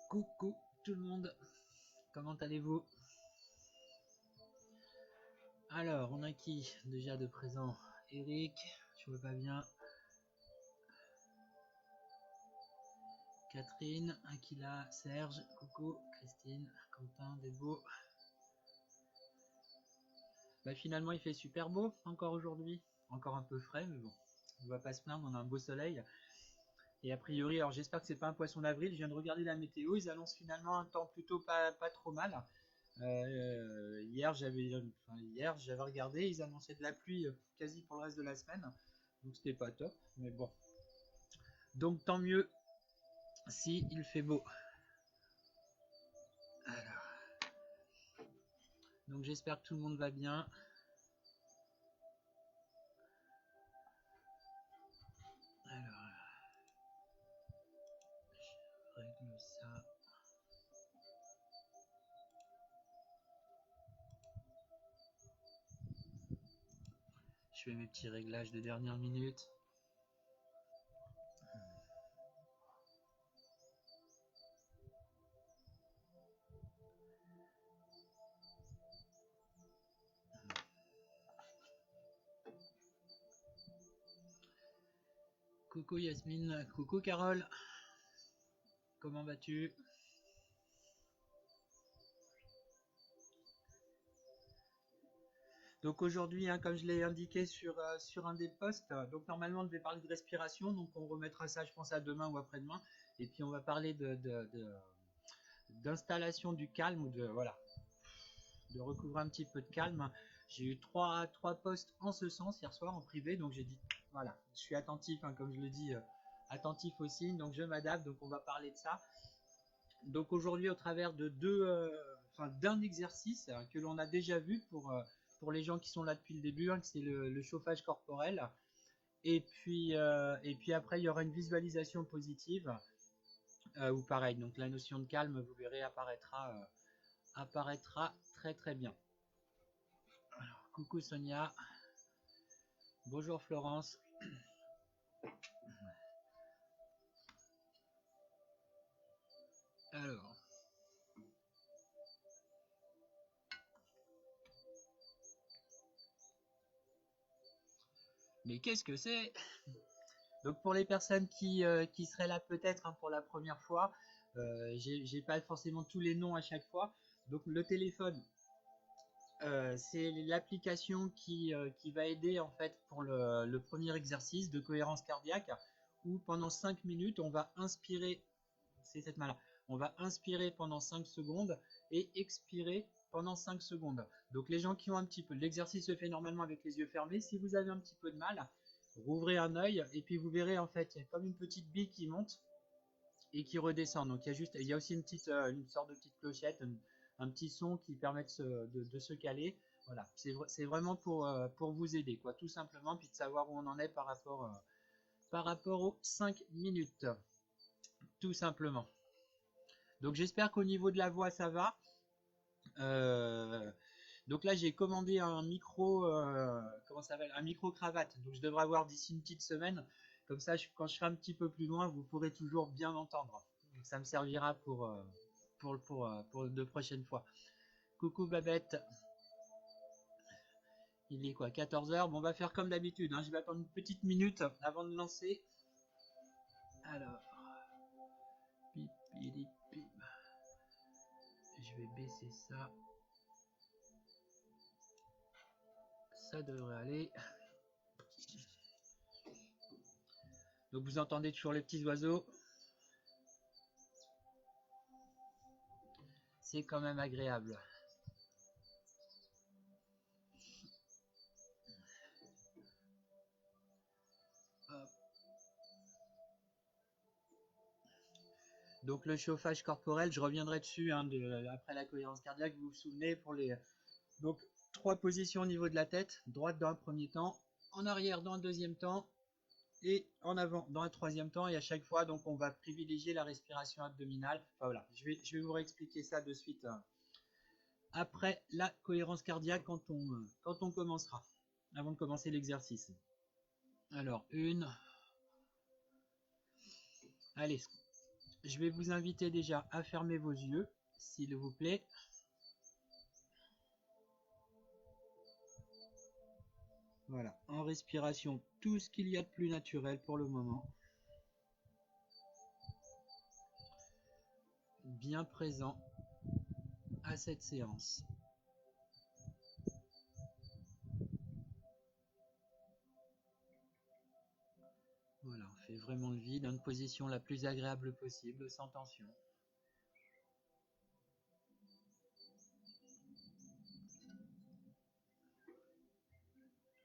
Coucou tout le monde, comment allez-vous? Alors, on a qui déjà de présent? Eric, je vois pas bien. Catherine, Aquila, Serge, coucou, Christine, Quentin, Débo. Bah finalement il fait super beau encore aujourd'hui, encore un peu frais mais bon, on va pas se plaindre, on a un beau soleil. Et a priori, alors j'espère que c'est pas un poisson d'avril, je viens de regarder la météo, ils annoncent finalement un temps plutôt pas trop mal. Hier j'avais regardé, ils annonçaient de la pluie quasi pour le reste de la semaine, donc c'était pas top, mais bon. Donc tant mieux si il fait beau. Alors, donc j'espère que tout le monde va bien. Alors, je règle ça. Je fais mes petits réglages de dernière minute. Coucou Yasmine, coucou Carole, comment vas-tu? Donc aujourd'hui, hein, comme je l'ai indiqué sur un des posts, donc normalement on devait parler de respiration, donc on remettra ça je pense à demain ou après-demain, et puis on va parler d'installation du calme, ou voilà, de recouvrer un petit peu de calme. J'ai eu trois posts en ce sens hier soir en privé, donc j'ai dit voilà, je suis attentif, hein, comme je le dis, attentif aux signes, donc je m'adapte, donc on va parler de ça. Donc aujourd'hui au travers de d'un exercice que l'on a déjà vu pour les gens qui sont là depuis le début, hein, c'est le chauffage corporel. Et puis après il y aura une visualisation positive ou pareil. Donc la notion de calme, vous verrez, apparaîtra très très bien. Alors, coucou Sonia, bonjour Florence. Alors, mais qu'est-ce que c'est? Donc pour les personnes qui seraient là peut-être, hein, pour la première fois, j'ai pas forcément tous les noms à chaque fois. Donc le téléphone, c'est l'application qui va aider en fait pour le premier exercice de cohérence cardiaque, où pendant 5 minutes on va inspirer, c'est cette main-là, on va inspirer pendant 5 secondes et expirer pendant 5 secondes. Donc les gens qui ont un petit peu, l'exercice se fait normalement avec les yeux fermés. Si vous avez un petit peu de mal, rouvrez un œil et puis vous verrez en fait, il y a comme une petite bille qui monte et qui redescend. Donc il y a aussi une sorte de petite clochette, un petit son qui permet de se caler. Voilà, c'est vraiment pour vous aider, quoi, tout simplement, puis de savoir où on en est par rapport aux 5 minutes, tout simplement. Donc j'espère qu'au niveau de la voix ça va. Donc là j'ai commandé un micro, comment ça s'appelle, un micro cravate. Donc je devrais avoir d'ici une petite semaine. Comme ça, quand je serai un petit peu plus loin, vous pourrez toujours bien m'entendre. Donc ça me servira pour de prochaines fois. Coucou Babette. Il est quoi, 14h? Bon, on va faire comme d'habitude, hein. Je vais attendre une petite minute avant de lancer. Alors, pip, pip, pip. Je vais baisser ça. Ça devrait aller. Donc vous entendez toujours les petits oiseaux. C'est quand même agréable. Hop. Donc le chauffage corporel, je reviendrai dessus, hein, après la cohérence cardiaque. Vous vous souvenez, pour les donc 3 positions au niveau de la tête: droite dans un premier temps, en arrière dans un deuxième temps, et en avant dans un troisième temps. Et à chaque fois, donc on va privilégier la respiration abdominale. Enfin voilà, je vais vous réexpliquer ça de suite, après la cohérence cardiaque, quand on commencera, avant de commencer l'exercice. Alors allez, je vais vous inviter déjà à fermer vos yeux, s'il vous plaît. Voilà, en respiration, tout ce qu'il y a de plus naturel pour le moment. Bien présent à cette séance. Voilà, on fait vraiment le vide, une position la plus agréable possible, sans tension.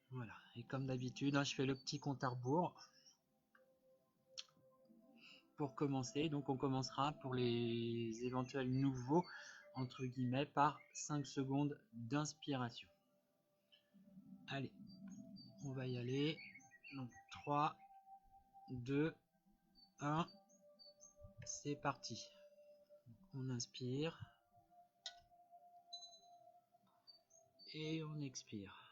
Voilà, et comme d'habitude, hein, je fais le petit compte à rebours pour commencer. Donc on commencera pour les éventuels nouveaux, entre guillemets, par 5 secondes d'inspiration. Allez, on va y aller. Donc 3, 2, 1, c'est parti. On inspire et on expire.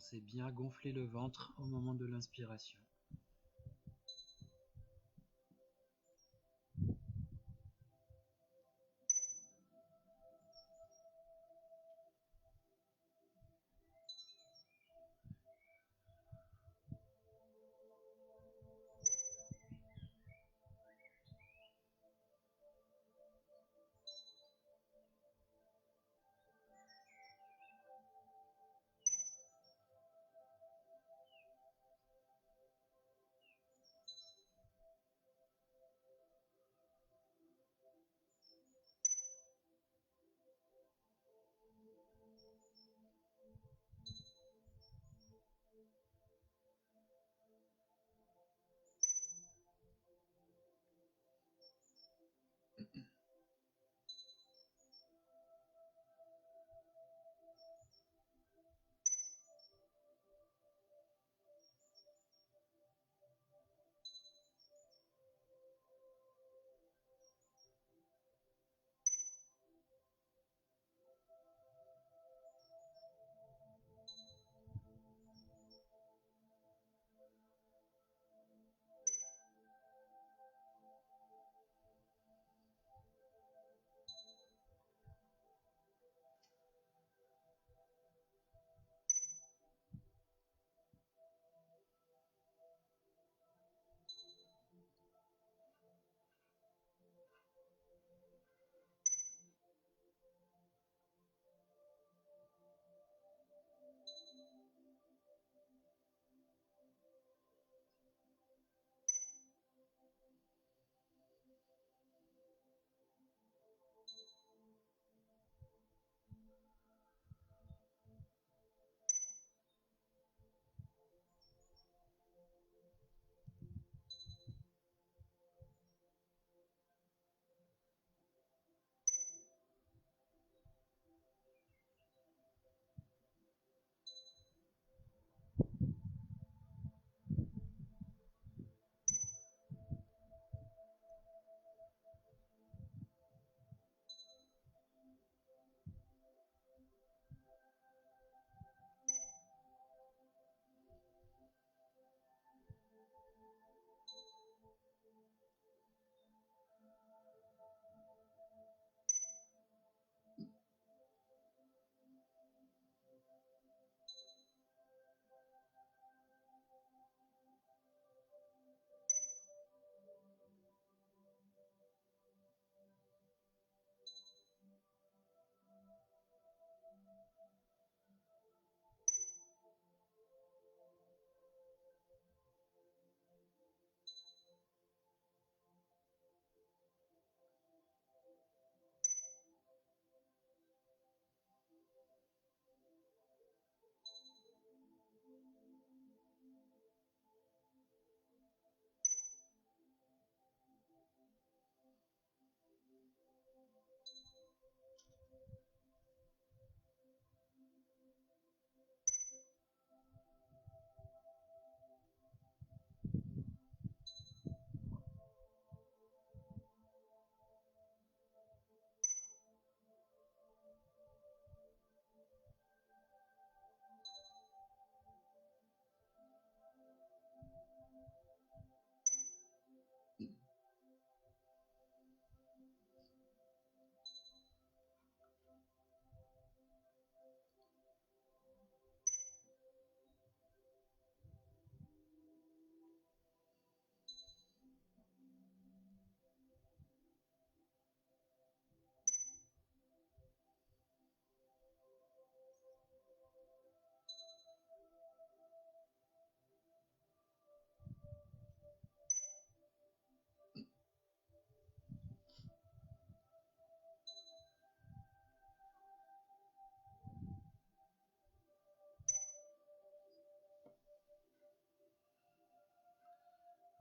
Pensez bien à gonfler le ventre au moment de l'inspiration.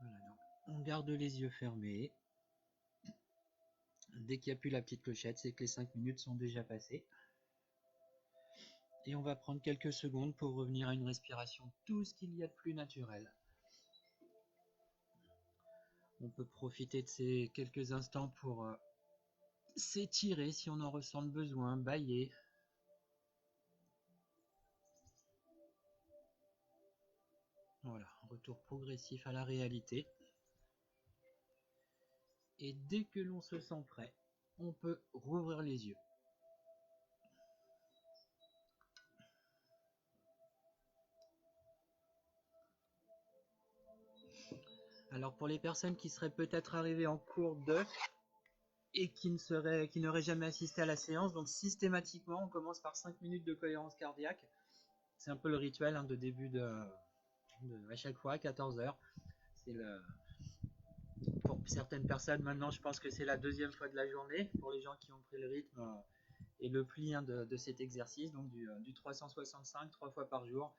Voilà, donc on garde les yeux fermés. Dès qu'il n'y a plus la petite clochette, c'est que les 5 minutes sont déjà passées. Et on va prendre quelques secondes pour revenir à une respiration tout ce qu'il y a de plus naturel. On peut profiter de ces quelques instants pour s'étirer si on en ressent le besoin, bâiller. Voilà, retour progressif à la réalité. Et dès que l'on se sent prêt, on peut rouvrir les yeux. Alors pour les personnes qui seraient peut-être arrivées en cours de et qui n'auraient jamais assisté à la séance, donc systématiquement on commence par 5 minutes de cohérence cardiaque. C'est un peu le rituel de début à chaque fois à 14h. Pour certaines personnes maintenant, je pense que c'est la deuxième fois de la journée pour les gens qui ont pris le rythme et le pli de cet exercice, donc du 365 3 fois par jour.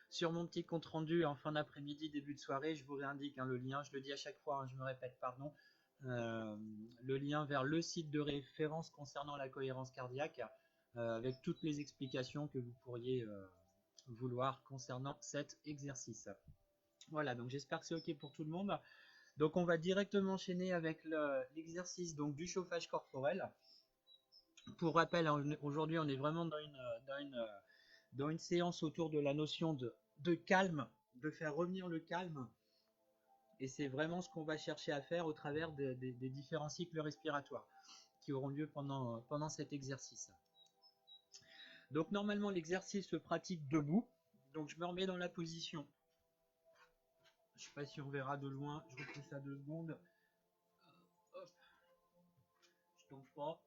Sur mon petit compte rendu en fin d'après-midi, début de soirée, je vous réindique le lien, je le dis à chaque fois, je me répète, pardon, le lien vers le site de référence concernant la cohérence cardiaque, avec toutes les explications que vous pourriez vouloir concernant cet exercice. Voilà, donc j'espère que c'est OK pour tout le monde. Donc on va directement enchaîner avec l'exercice du chauffage corporel. Pour rappel, aujourd'hui on est vraiment dans une séance autour de la notion de calme, de faire revenir le calme. Et c'est vraiment ce qu'on va chercher à faire au travers des différents cycles respiratoires qui auront lieu pendant cet exercice. Donc normalement l'exercice se pratique debout. Donc je me remets dans la position. Je ne sais pas si on verra de loin, je repousse à 2 secondes. Hop. Je tombe pas.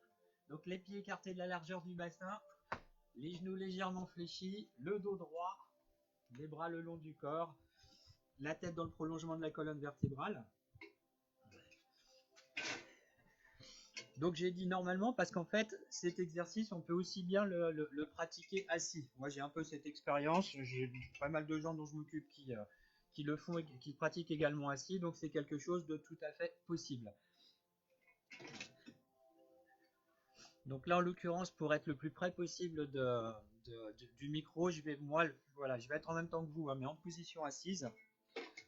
Donc les pieds écartés de la largeur du bassin, les genoux légèrement fléchis, le dos droit, les bras le long du corps, la tête dans le prolongement de la colonne vertébrale. Donc j'ai dit normalement parce qu'en fait cet exercice on peut aussi bien le pratiquer assis. Moi j'ai un peu cette expérience, j'ai pas mal de gens dont je m'occupe qui le font et qui pratiquent également assis, donc c'est quelque chose de tout à fait possible. Donc là en l'occurrence pour être le plus près possible du micro, je vais être en même temps que vous, mais en position assise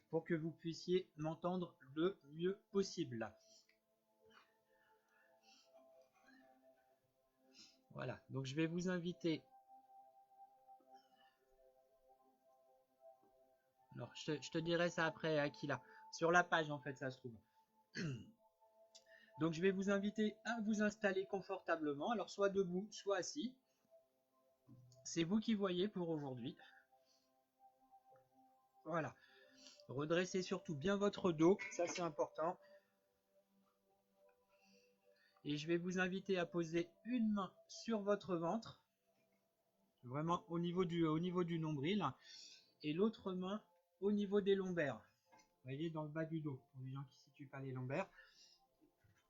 pour que vous puissiez m'entendre le mieux possible. Voilà, donc je vais vous inviter. Alors, je te dirai ça après, Akila. Sur la page, en fait, ça se trouve. Donc, je vais vous inviter à vous installer confortablement. Alors, soit debout, soit assis. C'est vous qui voyez pour aujourd'hui. Voilà. Redressez surtout bien votre dos. Ça, c'est important. Et je vais vous inviter à poser une main sur votre ventre. Vraiment au niveau du nombril. Et l'autre main au niveau des lombaires. Vous voyez, dans le bas du dos. Pour les gens qui ne situent pas les lombaires.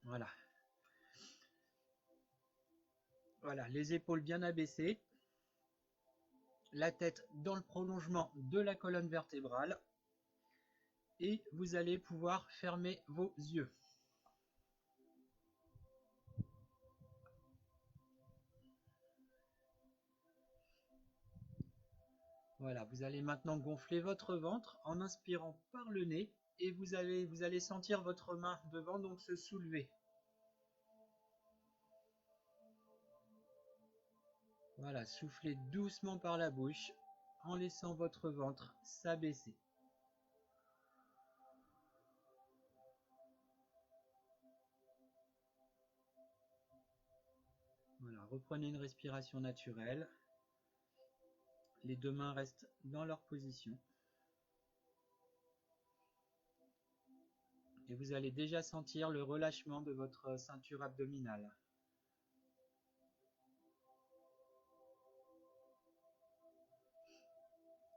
Voilà. Voilà, les épaules bien abaissées. La tête dans le prolongement de la colonne vertébrale. Et vous allez pouvoir fermer vos yeux. Voilà, vous allez maintenant gonfler votre ventre en inspirant par le nez. Et vous allez sentir votre main devant donc se soulever. Voilà, soufflez doucement par la bouche en laissant votre ventre s'abaisser. Voilà, reprenez une respiration naturelle. Les deux mains restent dans leur position. Et vous allez déjà sentir le relâchement de votre ceinture abdominale.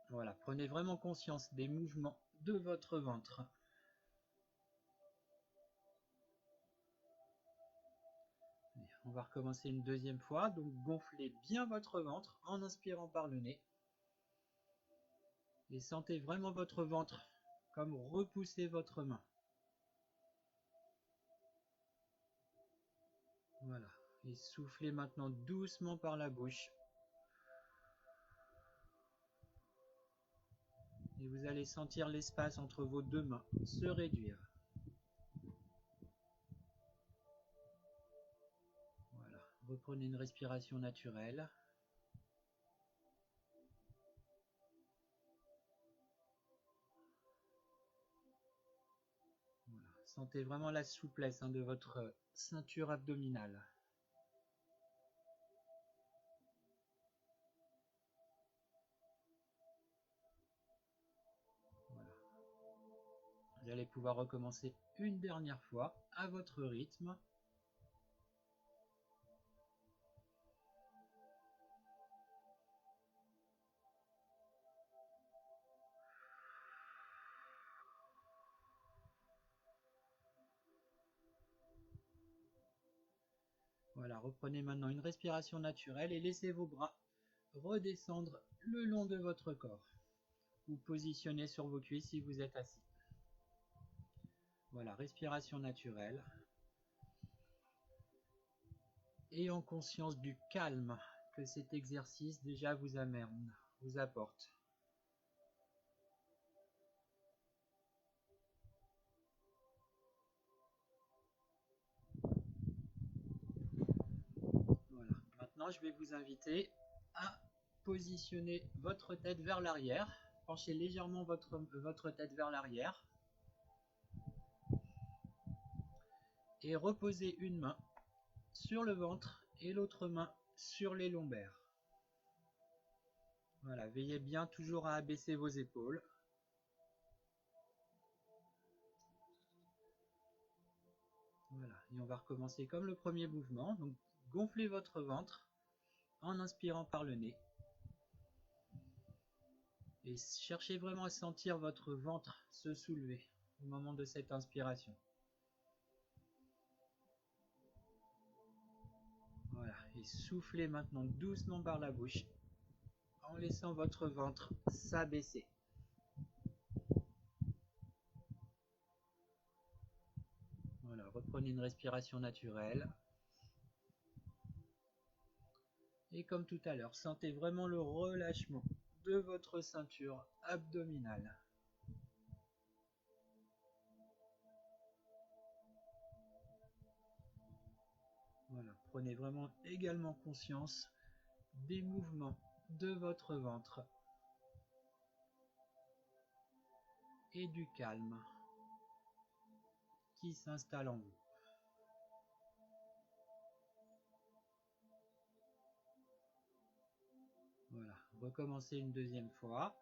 Voilà, prenez vraiment conscience des mouvements de votre ventre. On va recommencer une deuxième fois. Donc gonflez bien votre ventre en inspirant par le nez. Et sentez vraiment votre ventre comme repousser votre main. Voilà. Et soufflez maintenant doucement par la bouche. Et vous allez sentir l'espace entre vos deux mains se réduire. Voilà. Reprenez une respiration naturelle. Sentez vraiment la souplesse de votre ceinture abdominale. Voilà. Vous allez pouvoir recommencer une dernière fois à votre rythme. Voilà, reprenez maintenant une respiration naturelle et laissez vos bras redescendre le long de votre corps. Vous positionnez sur vos cuisses si vous êtes assis. Voilà, respiration naturelle. Et en conscience du calme que cet exercice déjà vous amène, vous apporte. Voilà. Maintenant, je vais vous inviter à positionner votre tête vers l'arrière. Penchez légèrement votre tête vers l'arrière. Et reposez une main sur le ventre et l'autre main sur les lombaires. Voilà, veillez bien toujours à abaisser vos épaules. Voilà, et on va recommencer comme le premier mouvement. Donc, gonflez votre ventre en inspirant par le nez. Et cherchez vraiment à sentir votre ventre se soulever au moment de cette inspiration. Voilà, et soufflez maintenant doucement par la bouche en laissant votre ventre s'abaisser. Voilà, reprenez une respiration naturelle. Et comme tout à l'heure, sentez vraiment le relâchement de votre ceinture abdominale. Voilà, prenez vraiment également conscience des mouvements de votre ventre et du calme qui s'installe en vous. Voilà, recommencez une deuxième fois.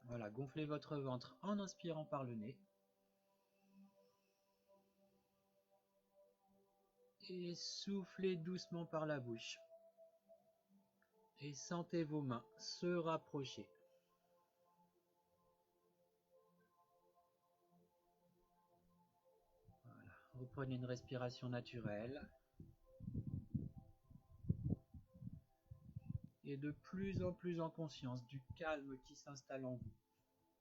Voilà, gonflez votre ventre en inspirant par le nez. Et soufflez doucement par la bouche. Et sentez vos mains se rapprocher. Voilà, reprenez une respiration naturelle. Et de plus en plus en conscience du calme qui s'installe en vous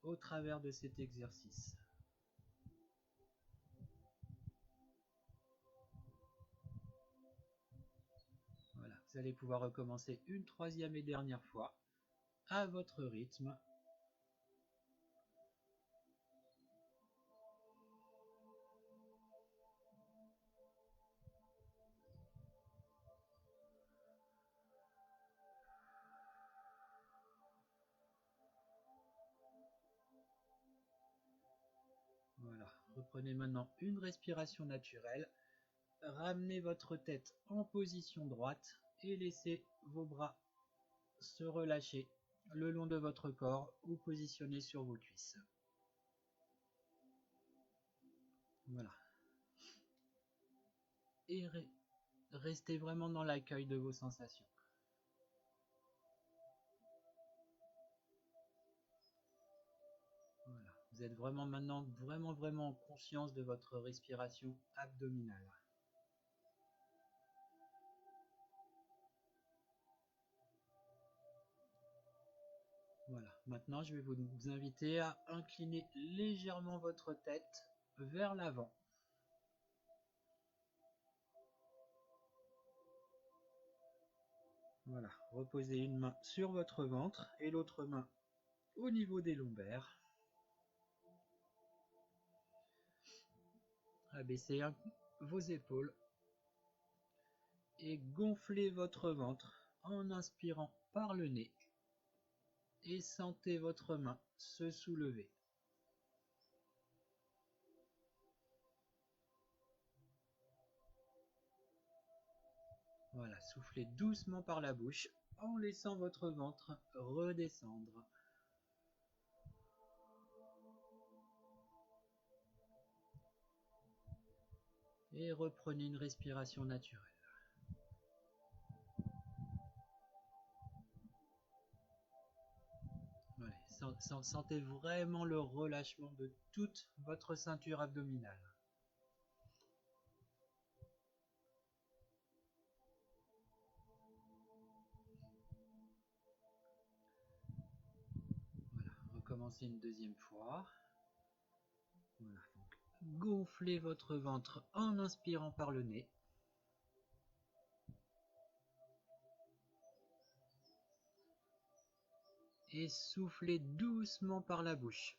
au travers de cet exercice. Voilà, vous allez pouvoir recommencer une troisième et dernière fois à votre rythme. Voilà, reprenez maintenant une respiration naturelle. Ramenez votre tête en position droite et laissez vos bras se relâcher le long de votre corps ou positionner sur vos cuisses. Voilà. Et restez vraiment dans l'accueil de vos sensations. Voilà. Vous êtes vraiment maintenant vraiment en conscience de votre respiration abdominale. Voilà, maintenant je vais vous inviter à incliner légèrement votre tête vers l'avant. Voilà, reposez une main sur votre ventre et l'autre main au niveau des lombaires. Abaissez vos épaules et gonflez votre ventre en inspirant par le nez et sentez votre main se soulever. Voilà, soufflez doucement par la bouche en laissant votre ventre redescendre. Et reprenez une respiration naturelle. Voilà, sentez vraiment le relâchement de toute votre ceinture abdominale. Voilà, recommencez une deuxième fois. Voilà, donc gonflez votre ventre en inspirant par le nez. Et soufflez doucement par la bouche.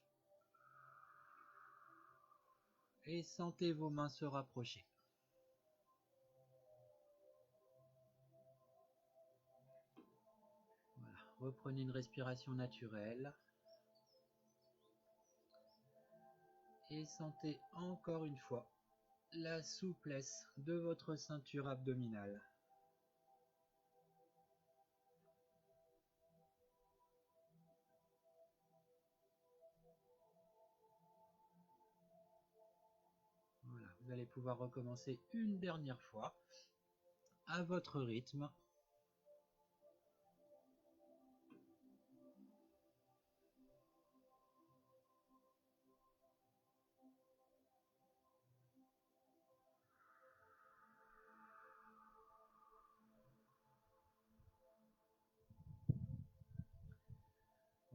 Et sentez vos mains se rapprocher. Voilà, reprenez une respiration naturelle. Et sentez encore une fois la souplesse de votre ceinture abdominale. Voilà, vous allez pouvoir recommencer une dernière fois à votre rythme.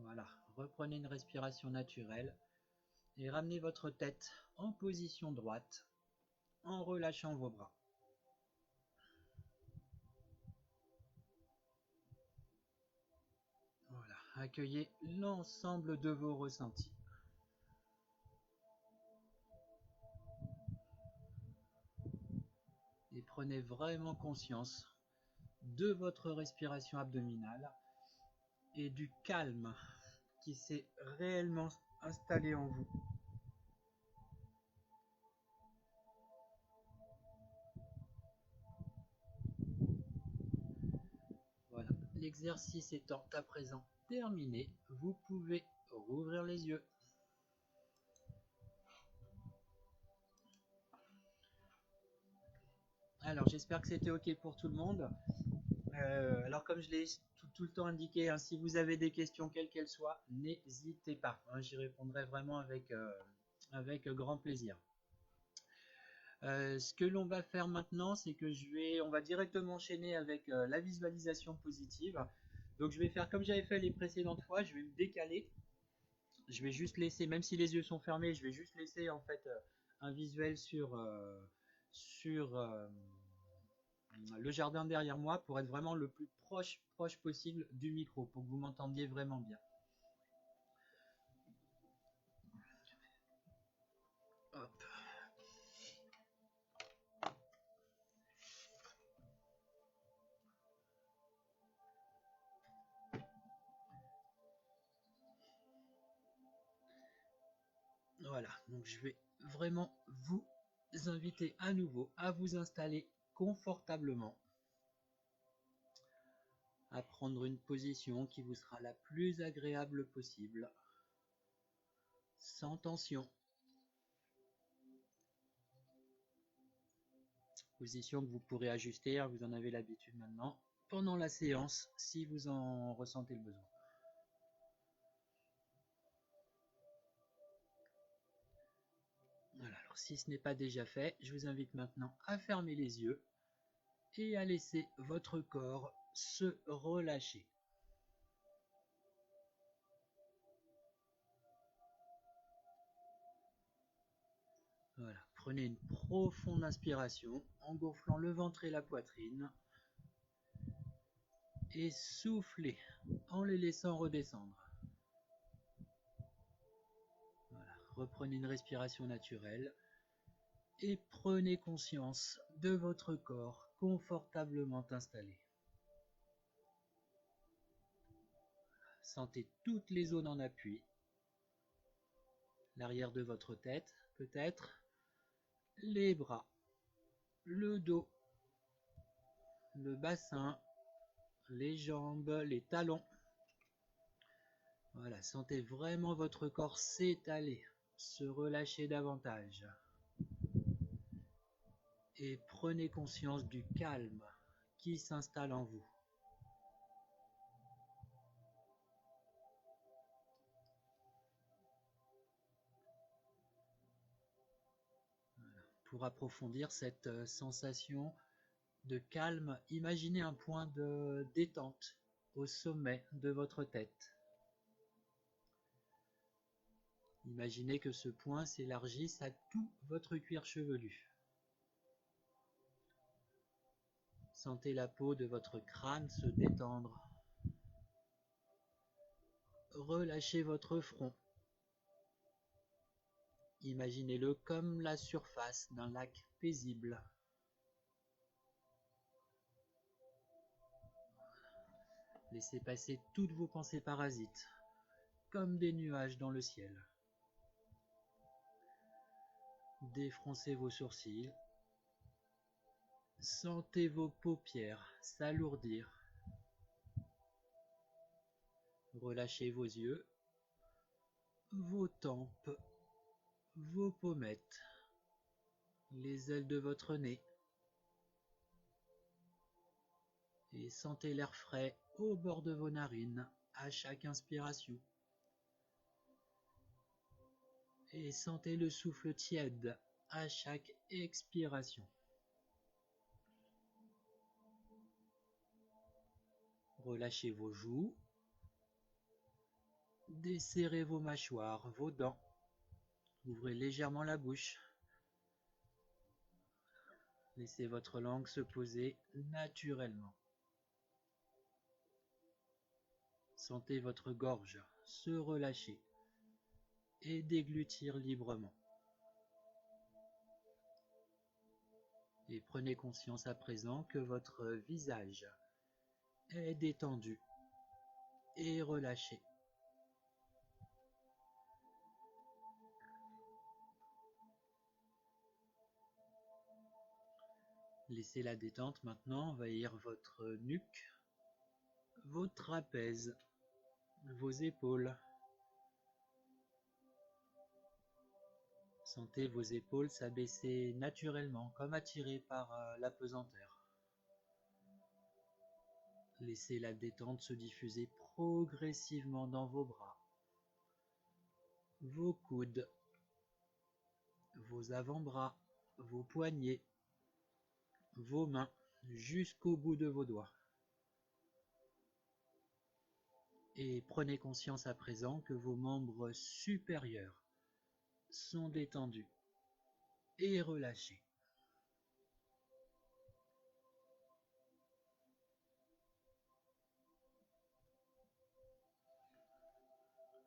Voilà, reprenez une respiration naturelle et ramenez votre tête en position droite en relâchant vos bras. Voilà, accueillez l'ensemble de vos ressentis. Et prenez vraiment conscience de votre respiration abdominale et du calme qui s'est réellement installé en vous. Voilà, l'exercice étant à présent terminé, vous pouvez rouvrir les yeux. Alors j'espère que c'était ok pour tout le monde. Alors comme je l'ai tout le temps indiqué, hein, si vous avez des questions quelles qu'elles soient, n'hésitez pas, hein, j'y répondrai vraiment avec grand plaisir. Ce que l'on va faire maintenant, c'est que on va directement enchaîner avec la visualisation positive. Donc je vais faire comme j'avais fait les précédentes fois, je vais me décaler. Je vais juste laisser, même si les yeux sont fermés, je vais juste laisser en fait un visuel sur le jardin derrière moi pour être vraiment le plus proche possible du micro, pour que vous m'entendiez vraiment bien. Hop. Voilà, donc je vais vraiment vous inviter à nouveau à vous installer confortablement, à prendre une position qui vous sera la plus agréable possible, sans tension. Position que vous pourrez ajuster, hein, vous en avez l'habitude maintenant, pendant la séance, si vous en ressentez le besoin. Voilà, alors si ce n'est pas déjà fait, je vous invite maintenant à fermer les yeux et à laisser votre corps se relâcher. Voilà, prenez une profonde inspiration en gonflant le ventre et la poitrine et soufflez en les laissant redescendre. Voilà, reprenez une respiration naturelle et prenez conscience de votre corps confortablement installé. Sentez toutes les zones en appui, l'arrière de votre tête peut-être, les bras, le dos, le bassin, les jambes, les talons. Voilà, sentez vraiment votre corps s'étaler, se relâcher davantage. Et prenez conscience du calme qui s'installe en vous. Pour approfondir cette sensation de calme, imaginez un point de détente au sommet de votre tête. Imaginez que ce point s'élargisse à tout votre cuir chevelu. Sentez la peau de votre crâne se détendre. Relâchez votre front. Imaginez-le comme la surface d'un lac paisible. Laissez passer toutes vos pensées parasites, comme des nuages dans le ciel. Défroncez vos sourcils. Sentez vos paupières s'alourdir. Relâchez vos yeux, vos tempes, vos pommettes, les ailes de votre nez. Et sentez l'air frais au bord de vos narines à chaque inspiration. Et sentez le souffle tiède à chaque expiration. Relâchez vos joues. Desserrez vos mâchoires, vos dents. Ouvrez légèrement la bouche. Laissez votre langue se poser naturellement. Sentez votre gorge se relâcher et déglutir librement. Et prenez conscience à présent que votre visage est détendu et relâché. Laissez la détente maintenant envahir votre nuque, vos trapèzes, vos épaules. Sentez vos épaules s'abaisser naturellement, comme attirées par la pesanteur. Laissez la détente se diffuser progressivement dans vos bras, vos coudes, vos avant-bras, vos poignets, vos mains, jusqu'au bout de vos doigts. Et prenez conscience à présent que vos membres supérieurs sont détendus et relâchés.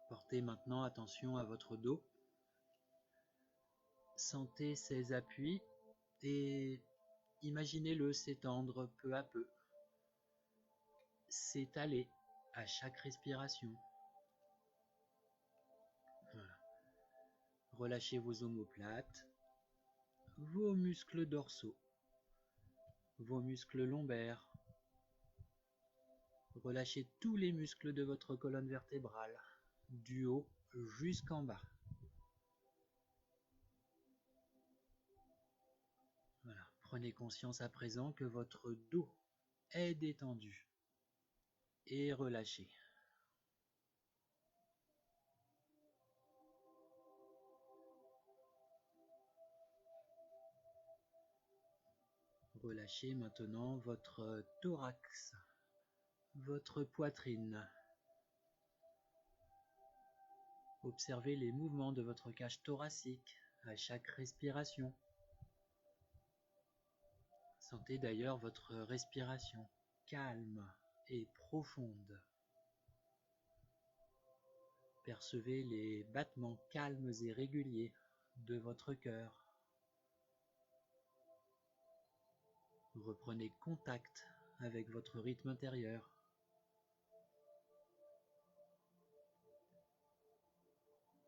Portez maintenant attention à votre dos. Sentez ses appuis et imaginez-le s'étendre peu à peu, s'étaler à chaque respiration. Voilà. Relâchez vos omoplates, vos muscles dorsaux, vos muscles lombaires. Relâchez tous les muscles de votre colonne vertébrale, du haut jusqu'en bas. Voilà. Prenez conscience à présent que votre dos est détendu et relâché. Relâchez maintenant votre thorax, votre poitrine. Observez les mouvements de votre cage thoracique à chaque respiration. Sentez d'ailleurs votre respiration calme et profonde. Percevez les battements calmes et réguliers de votre cœur. Reprenez contact avec votre rythme intérieur.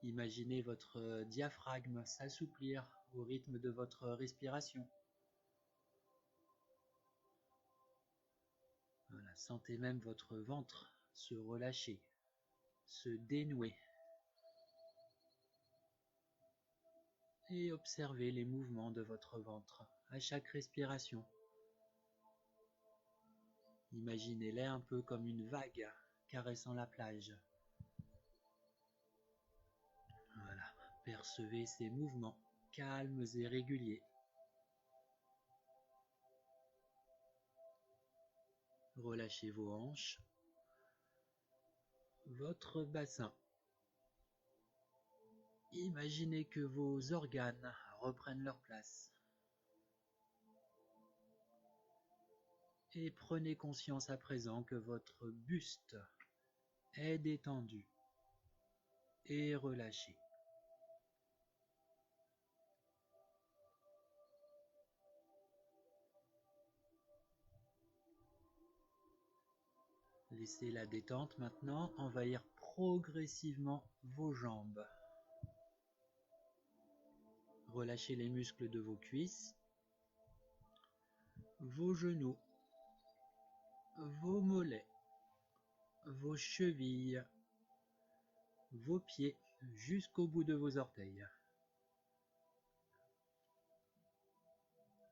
Imaginez votre diaphragme s'assouplir au rythme de votre respiration. Sentez même votre ventre se relâcher, se dénouer. Et observez les mouvements de votre ventre à chaque respiration. Imaginez-les un peu comme une vague caressant la plage. Voilà, percevez ces mouvements calmes et réguliers. Relâchez vos hanches, votre bassin. Imaginez que vos organes reprennent leur place. Et prenez conscience à présent que votre buste est détendu et relâché. Laissez la détente maintenant envahir progressivement vos jambes. Relâchez les muscles de vos cuisses, vos genoux, vos mollets, vos chevilles, vos pieds jusqu'au bout de vos orteils.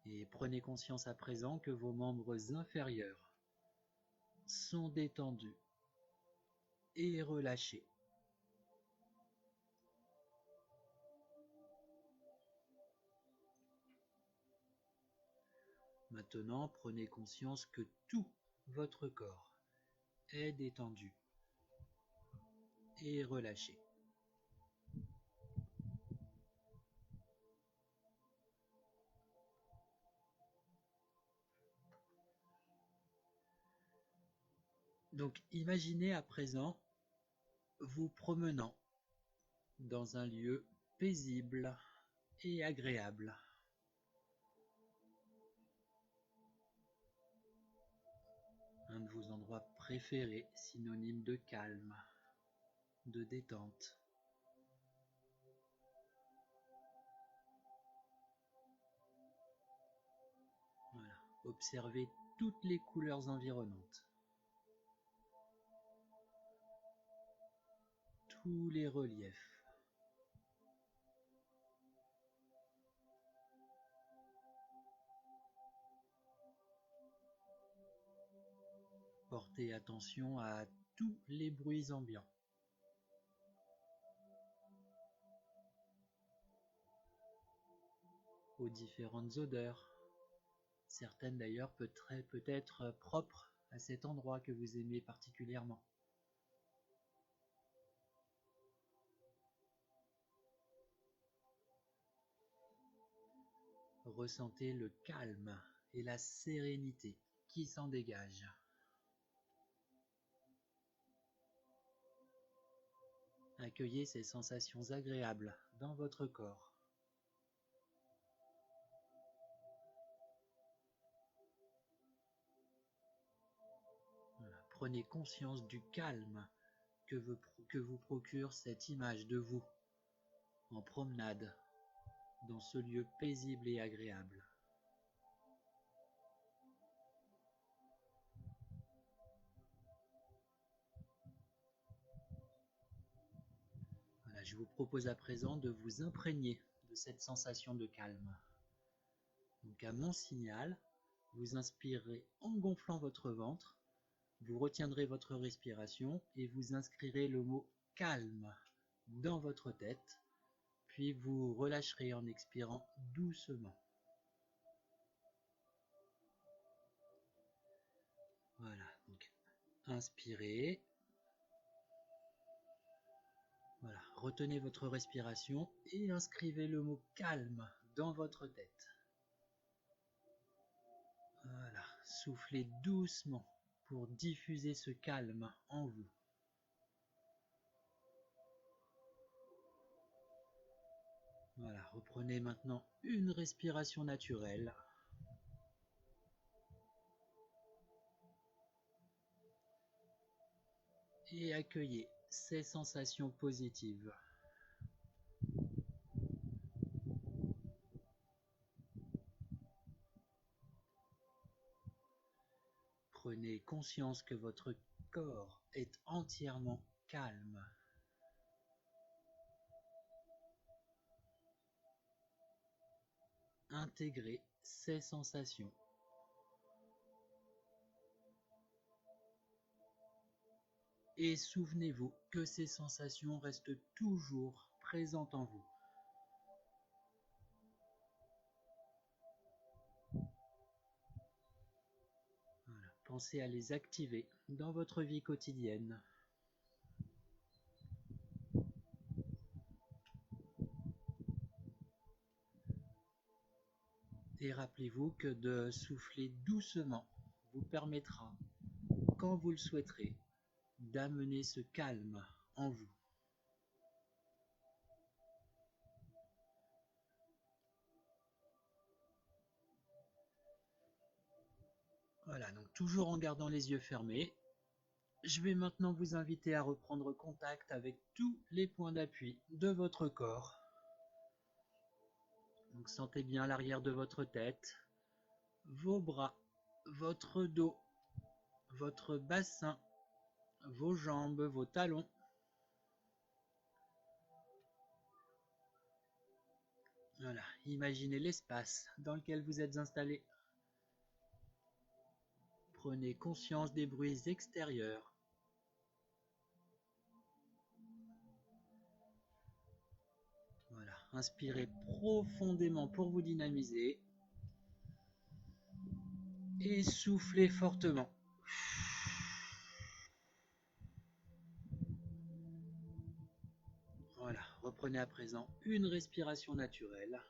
Et prenez conscience à présent que vos membres inférieurs sont détendus et relâchés. Maintenant, prenez conscience que tout votre corps est détendu et relâché. Donc, imaginez à présent vous promenant dans un lieu paisible et agréable. Un de vos endroits préférés, synonyme de calme, de détente. Voilà. Observez toutes les couleurs environnantes. Tous les reliefs. Portez attention à tous les bruits ambiants. Aux différentes odeurs. Certaines d'ailleurs peut être propres à cet endroit que vous aimez particulièrement. Ressentez le calme et la sérénité qui s'en dégagent. Accueillez ces sensations agréables dans votre corps. Voilà. Prenez conscience du calme que vous procure cette image de vous en promenade dans ce lieu paisible et agréable. Voilà, je vous propose à présent de vous imprégner de cette sensation de calme. Donc à mon signal, vous inspirez en gonflant votre ventre, vous retiendrez votre respiration et vous inscrirez le mot calme dans votre tête, puis vous relâcherez en expirant doucement. Voilà, donc inspirez. Voilà, retenez votre respiration et inscrivez le mot calme dans votre tête. Voilà, soufflez doucement pour diffuser ce calme en vous. Voilà, reprenez maintenant une respiration naturelle. Et accueillez ces sensations positives. Prenez conscience que votre corps est entièrement calme. Intégrez ces sensations. Et souvenez-vous que ces sensations restent toujours présentes en vous. Voilà. Pensez à les activer dans votre vie quotidienne. Et rappelez-vous que de souffler doucement vous permettra, quand vous le souhaiterez, d'amener ce calme en vous. Voilà, donc toujours en gardant les yeux fermés, je vais maintenant vous inviter à reprendre contact avec tous les points d'appui de votre corps. Donc sentez bien l'arrière de votre tête, vos bras, votre dos, votre bassin, vos jambes, vos talons. Voilà, imaginez l'espace dans lequel vous êtes installé. Prenez conscience des bruits extérieurs. Voilà, inspirez profondément pour vous dynamiser. Et soufflez fortement. Voilà, reprenez à présent une respiration naturelle.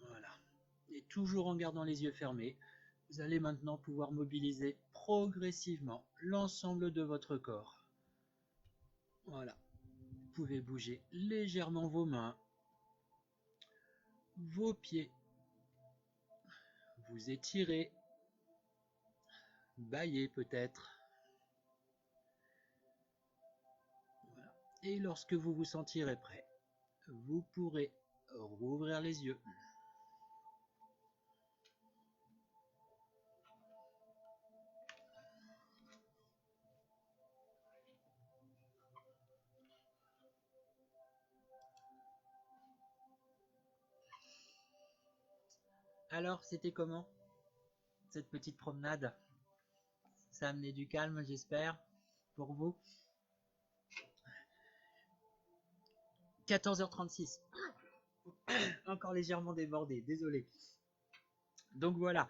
Voilà. Et toujours en gardant les yeux fermés, vous allez maintenant pouvoir mobiliser progressivement l'ensemble de votre corps. Voilà. Vous pouvez bouger légèrement vos mains, vos pieds, vous étirez, bâiller peut-être. Voilà. Et lorsque vous vous sentirez prêt, vous pourrez rouvrir les yeux. Alors, c'était comment cette petite promenade? Ça a amené du calme, j'espère, pour vous. 14h36. Encore légèrement débordé, désolé. Donc voilà.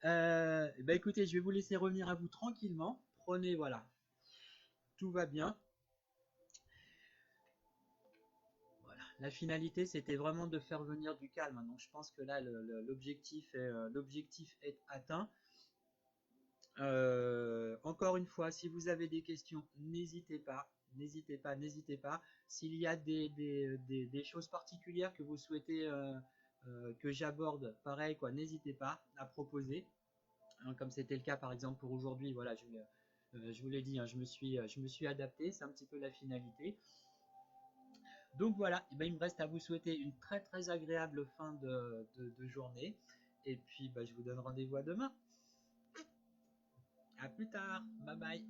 Bah écoutez, je vais vous laisser revenir à vous tranquillement. Prenez, voilà. Tout va bien. Voilà. La finalité, c'était vraiment de faire venir du calme. Donc je pense que là, l'objectif est atteint. Encore une fois, si vous avez des questions, n'hésitez pas. N'hésitez pas, n'hésitez pas. S'il y a des choses particulières que vous souhaitez que j'aborde, pareil, quoi, n'hésitez pas à proposer. Hein, comme c'était le cas par exemple pour aujourd'hui, voilà, je vous l'ai dit, hein, je me suis adapté, c'est un petit peu la finalité. Donc voilà, et ben, il me reste à vous souhaiter une très très agréable fin de journée. Et puis ben, je vous donne rendez-vous à demain. À plus tard, bye bye.